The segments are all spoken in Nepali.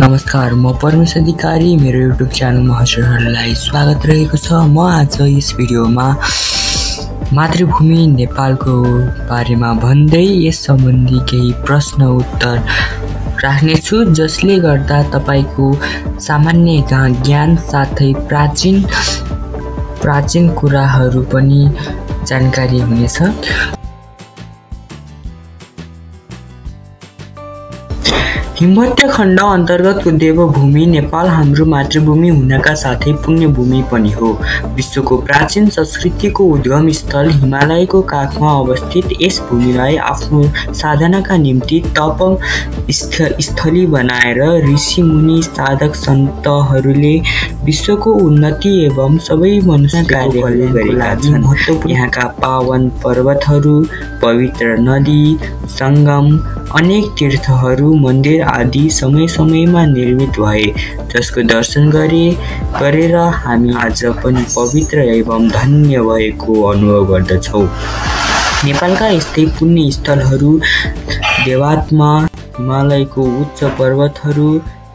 नमस्कार, म परमेश अधिकारी। मेरो युट्युब च्यानलमा हजुरहरूलाई स्वागत रहेको छ। म आज यस भिडियोमा मातृभूमि नेपालको बारेमा भन्दै यस सम्बन्धी केही प्रश्न उत्तर राख्नेछु, जसले गर्दा तपाईको सामान्य ज्ञान साथै प्राचीन कुराहरू पनि जानकारी हुनेछ। हिमवत्य खण्ड अन्तर्गतको देवभूमि नेपाल हाम्रो मातृभूमि हुनका साथै पुण्यभूमि पनि हो। विश्वको प्राचीन संस्कृतिको उद्गम स्थल हिमालयको काखमा अवस्थित यस भूमिलाई आफ्नो साधनाका निम्ति तप स्थली बनाएर ऋषि मुनि साधक सन्तहरूले विश्वको उन्नति एवं सबै मनुष्य कार्यहरू गरेका छन्। यहाँका पावन पर्वतहरू, पवित्र नदी, संगम, अनेक तीर्थहरू, मन्दिर आदि समय समयमा निर्मित भए, जसको दर्शन गरेर हामी आज पनि पवित्र एवं धन्य भएको अनुभव गर्दछौँ। नेपालका यस्तै पुण्य स्थलहरू देवात्मा, हिमालयको उच्च पर्वतहरू,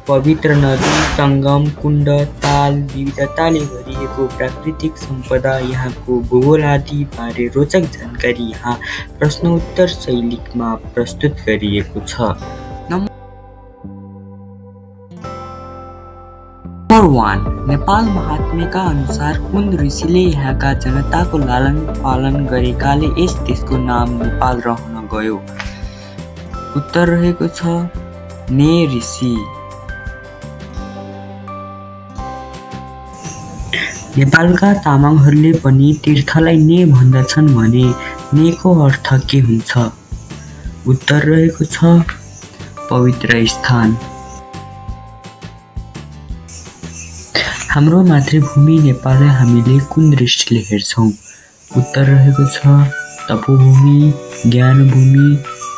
पवित्र नदी, संगम, कुण्ड, ताल, विविधताले भरिएको प्राकृतिक सम्पदा, यहाँको भूगोल आदि बारे रोचक जानकारी यहाँ प्रश्नोत्तर शैलीमा प्रस्तुत गरिएको छ। नम्बर 1, नेपाल महात्म्यका अनुसार कुन ऋषिले यहाँका जनताको लालन पालन गरेकाले यस देशको नाम नेपाल रहन गयो? उत्तर रहेको छ ने ऋषि। नेपालका तामाङहरूले पनि तीर्थलाई ने भन्दछन् भने नेको अर्थ के हुन्छ? उत्तर रहेको छ पवित्र स्थान। हाम्रो मातृभूमि नेपाललाई हामीले कुन दृष्टिले हेर्छौँ? उत्तर रहेको छ तपोभूमि, ज्ञानभूमि,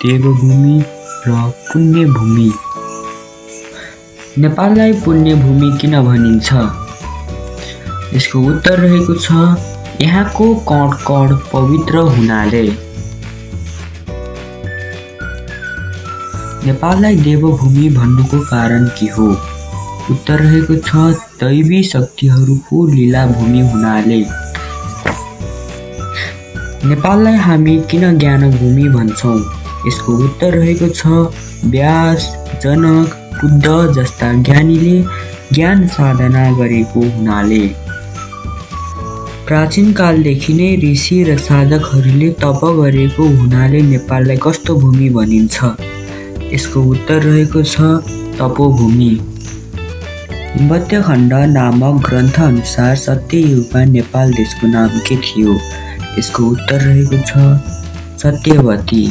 देवभूमि र पुण्यभूमि। नेपाललाई पुण्यभूमि किन भनिन्छ? यसको उत्तर रहेको छ यहाँको कण पवित्र हुनाले। नेपाललाई देवभूमि भन्नुको कारण के हो? उत्तर रहेको छ दैवी शक्तिहरूको लीला भूमि हुनाले। नेपाललाई हामी किन ज्ञानभूमि भन्छौँ? यसको उत्तर रहेको छ व्यास, जनक, बुद्ध जस्ता ज्ञानीले ज्ञान साधना गरेको हुनाले। प्राचीन कालदेखि नै ऋषि र साधकहरूले तप गरेको हुनाले नेपाललाई कस्तो भूमि भनिन्छ? यसको उत्तर रहेको छ तपोभूमि। हिमवत्य खण्ड नामक ग्रन्थ अनुसार सत्ययुगमा नेपाल देशको नाम के थियो? यसको उत्तर रहेको छ सत्यवती।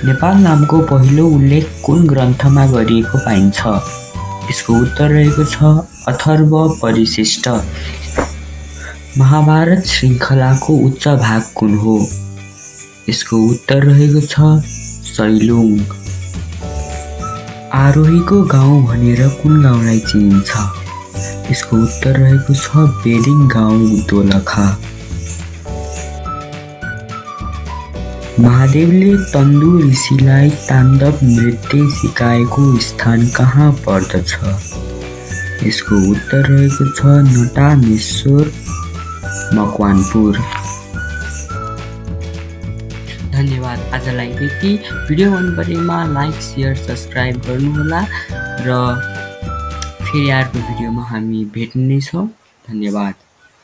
नेपाल नामको पहिलो उल्लेख कुन ग्रन्थमा गरिएको पाइन्छ? यसको उत्तर रहेको छ अथर्व परिशिष्ट। महाभारत श्रृङ्खलाको उच्च भाग कुन हो? यसको उत्तर रहेको छ सैलुङ। आरोहीको गाउँ भनेर कुन गाउँलाई चिनिन्छ? यसको उत्तर रहेको छ बेलिङ गाउँ दोलखा। महादेवले तन्दु ऋषिलाई ताण्डव नृत्य सिकाएको स्थान कहाँ पर्दछ? यसको उत्तर रहेको छ नटामेश्वर मकवानपुर। धन्यवाद। आजलाई यति। भिडियो मन परेमा लाइक, सेयर, सब्सक्राइब गर्नुहोला र फेरि अर्को भिडियोमा हामी भेट्नेछौँ। धन्यवाद।